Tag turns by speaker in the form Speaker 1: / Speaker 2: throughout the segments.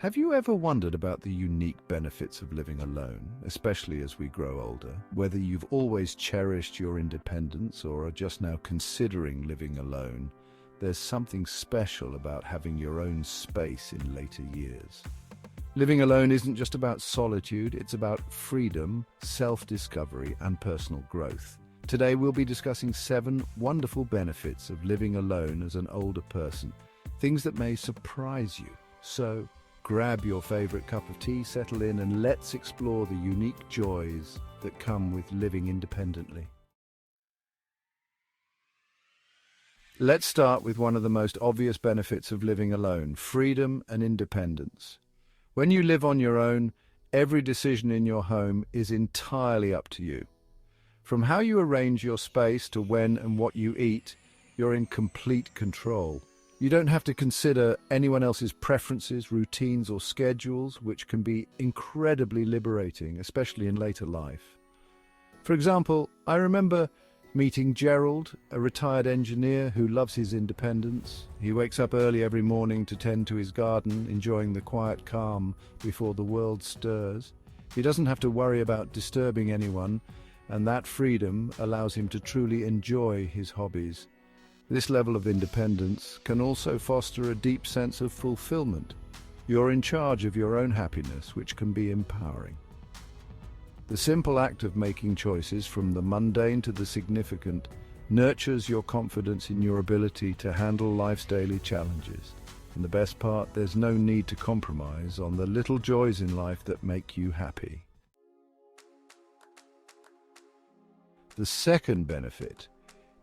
Speaker 1: Have you ever wondered about the unique benefits of living alone, especially as we grow older? Whether you've always cherished your independence or are just now considering living alone, there's something special about having your own space in later years. Living alone isn't just about solitude, it's about freedom, self-discovery, and personal growth. Today we'll be discussing 7 wonderful benefits of living alone as an older person, things that may surprise you. So, grab your favorite cup of tea, settle in, and let's explore the unique joys that come with living independently. Let's start with one of the most obvious benefits of living alone: freedom and independence. When you live on your own, every decision in your home is entirely up to you. From how you arrange your space to when and what you eat, you're in complete control. You don't have to consider anyone else's preferences, routines, or schedules, which can be incredibly liberating, especially in later life. For example, I remember meeting Gerald, a retired engineer who loves his independence. He wakes up early every morning to tend to his garden, enjoying the quiet calm before the world stirs. He doesn't have to worry about disturbing anyone, and that freedom allows him to truly enjoy his hobbies. This level of independence can also foster a deep sense of fulfillment. You're in charge of your own happiness, which can be empowering. The simple act of making choices, from the mundane to the significant, nurtures your confidence in your ability to handle life's daily challenges. And the best part, there's no need to compromise on the little joys in life that make you happy. The second benefit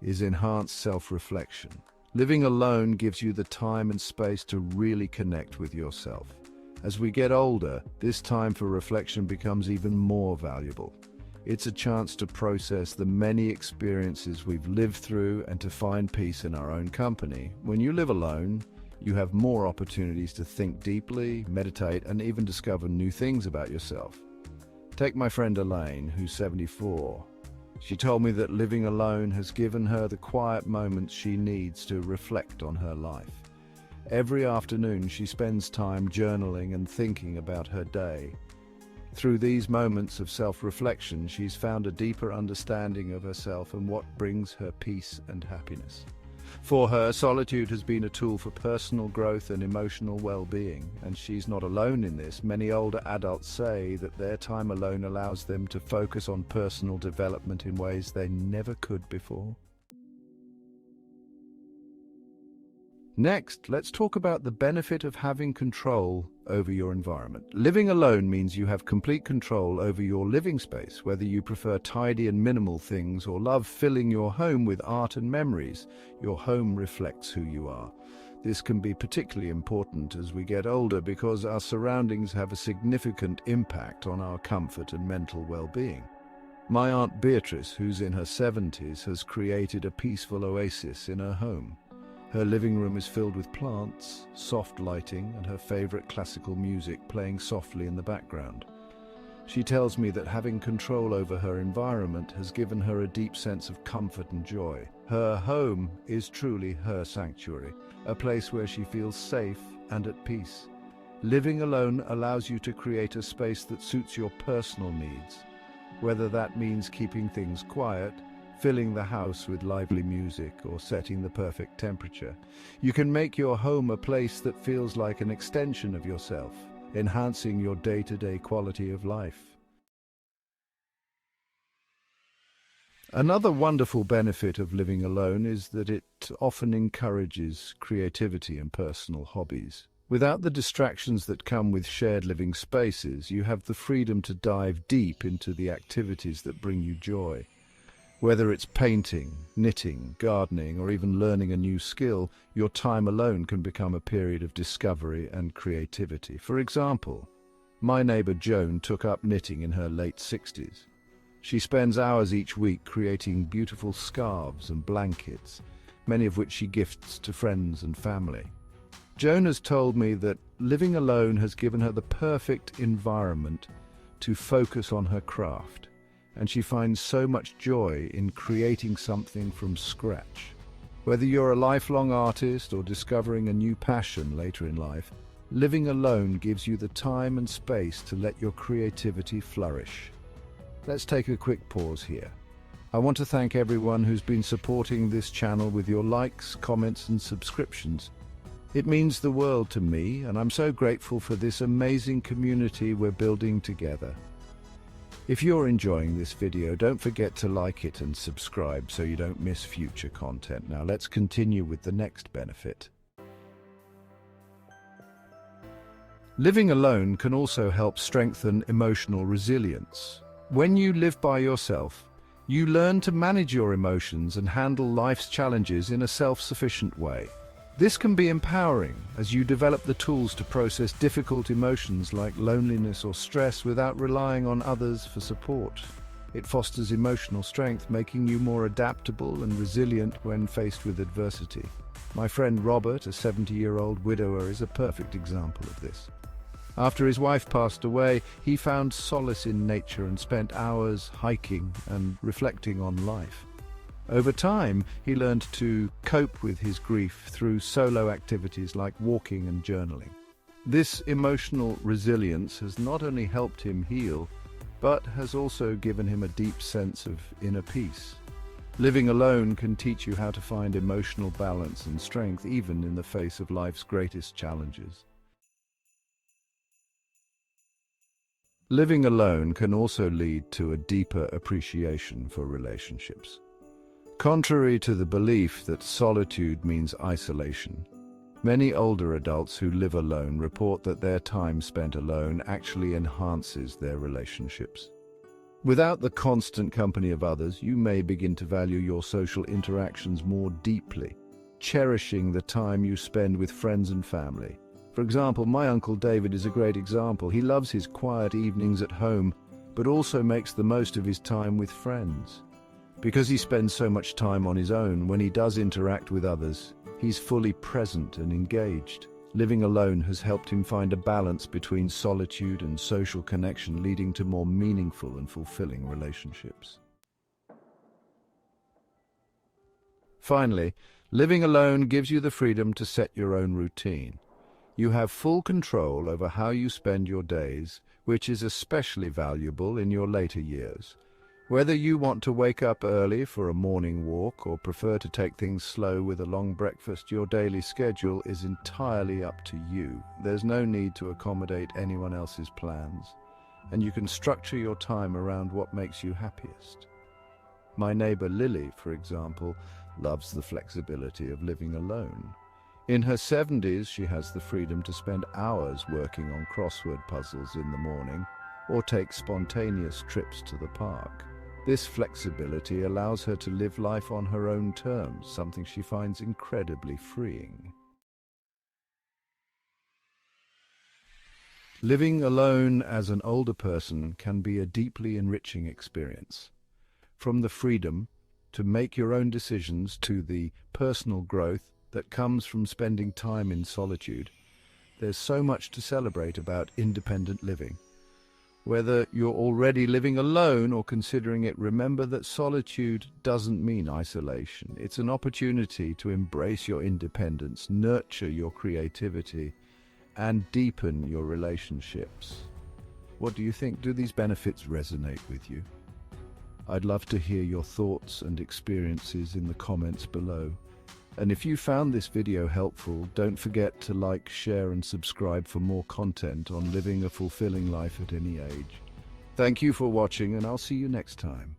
Speaker 1: is enhanced self-reflection. Living alone gives you the time and space to really connect with yourself. As we get older, this time for reflection becomes even more valuable. It's a chance to process the many experiences we've lived through and to find peace in our own company. When you live alone, you have more opportunities to think deeply, meditate, and even discover new things about yourself. Take my friend Elaine, who's 74. She told me that living alone has given her the quiet moments she needs to reflect on her life. Every afternoon she spends time journaling and thinking about her day. Through these moments of self-reflection, she's found a deeper understanding of herself and what brings her peace and happiness. For her, solitude has been a tool for personal growth and emotional well-being, and she's not alone in this. Many older adults say that their time alone allows them to focus on personal development in ways they never could before. Next, let's talk about the benefit of having control over your environment. Living alone means you have complete control over your living space, whether you prefer tidy and minimal things or love filling your home with art and memories. Your home reflects who you are. This can be particularly important as we get older because our surroundings have a significant impact on our comfort and mental well-being. My Aunt Beatrice, who's in her 70s, has created a peaceful oasis in her home. Her living room is filled with plants, soft lighting, and her favorite classical music playing softly in the background. She tells me that having control over her environment has given her a deep sense of comfort and joy. Her home is truly her sanctuary, a place where she feels safe and at peace. Living alone allows you to create a space that suits your personal needs, whether that means keeping things quiet, filling the house with lively music, or setting the perfect temperature. You can make your home a place that feels like an extension of yourself, enhancing your day-to-day quality of life. Another wonderful benefit of living alone is that it often encourages creativity and personal hobbies. Without the distractions that come with shared living spaces, you have the freedom to dive deep into the activities that bring you joy. Whether it's painting, knitting, gardening, or even learning a new skill, your time alone can become a period of discovery and creativity. For example, my neighbor Joan took up knitting in her late 60s. She spends hours each week creating beautiful scarves and blankets, many of which she gifts to friends and family. Joan has told me that living alone has given her the perfect environment to focus on her craft, and she finds so much joy in creating something from scratch. Whether you're a lifelong artist or discovering a new passion later in life, living alone gives you the time and space to let your creativity flourish. Let's take a quick pause here. I want to thank everyone who's been supporting this channel with your likes, comments, and subscriptions. It means the world to me, and I'm so grateful for this amazing community we're building together. If you're enjoying this video, don't forget to like it and subscribe so you don't miss future content. Now let's continue with the next benefit. Living alone can also help strengthen emotional resilience. When you live by yourself, you learn to manage your emotions and handle life's challenges in a self-sufficient way. This can be empowering as you develop the tools to process difficult emotions like loneliness or stress without relying on others for support. It fosters emotional strength, making you more adaptable and resilient when faced with adversity. My friend Robert, a 70-year-old widower, is a perfect example of this. After his wife passed away, he found solace in nature and spent hours hiking and reflecting on life. Over time, he learned to cope with his grief through solo activities like walking and journaling. This emotional resilience has not only helped him heal, but has also given him a deep sense of inner peace. Living alone can teach you how to find emotional balance and strength even in the face of life's greatest challenges. Living alone can also lead to a deeper appreciation for relationships. Contrary to the belief that solitude means isolation, many older adults who live alone report that their time spent alone actually enhances their relationships. Without the constant company of others, you may begin to value your social interactions more deeply, cherishing the time you spend with friends and family. For example, my Uncle David is a great example. He loves his quiet evenings at home, but also makes the most of his time with friends. Because he spends so much time on his own, when he does interact with others, he's fully present and engaged. Living alone has helped him find a balance between solitude and social connection, leading to more meaningful and fulfilling relationships. Finally, living alone gives you the freedom to set your own routine. You have full control over how you spend your days, which is especially valuable in your later years. Whether you want to wake up early for a morning walk or prefer to take things slow with a long breakfast, your daily schedule is entirely up to you. There's no need to accommodate anyone else's plans, and you can structure your time around what makes you happiest. My neighbor Lily, for example, loves the flexibility of living alone. In her 70s, she has the freedom to spend hours working on crossword puzzles in the morning or take spontaneous trips to the park. This flexibility allows her to live life on her own terms, something she finds incredibly freeing. Living alone as an older person can be a deeply enriching experience. From the freedom to make your own decisions to the personal growth that comes from spending time in solitude, there's so much to celebrate about independent living. Whether you're already living alone or considering it, remember that solitude doesn't mean isolation. It's an opportunity to embrace your independence, nurture your creativity, and deepen your relationships. What do you think? Do these benefits resonate with you? I'd love to hear your thoughts and experiences in the comments below. And if you found this video helpful, don't forget to like, share, and subscribe for more content on living a fulfilling life at any age. Thank you for watching, and I'll see you next time.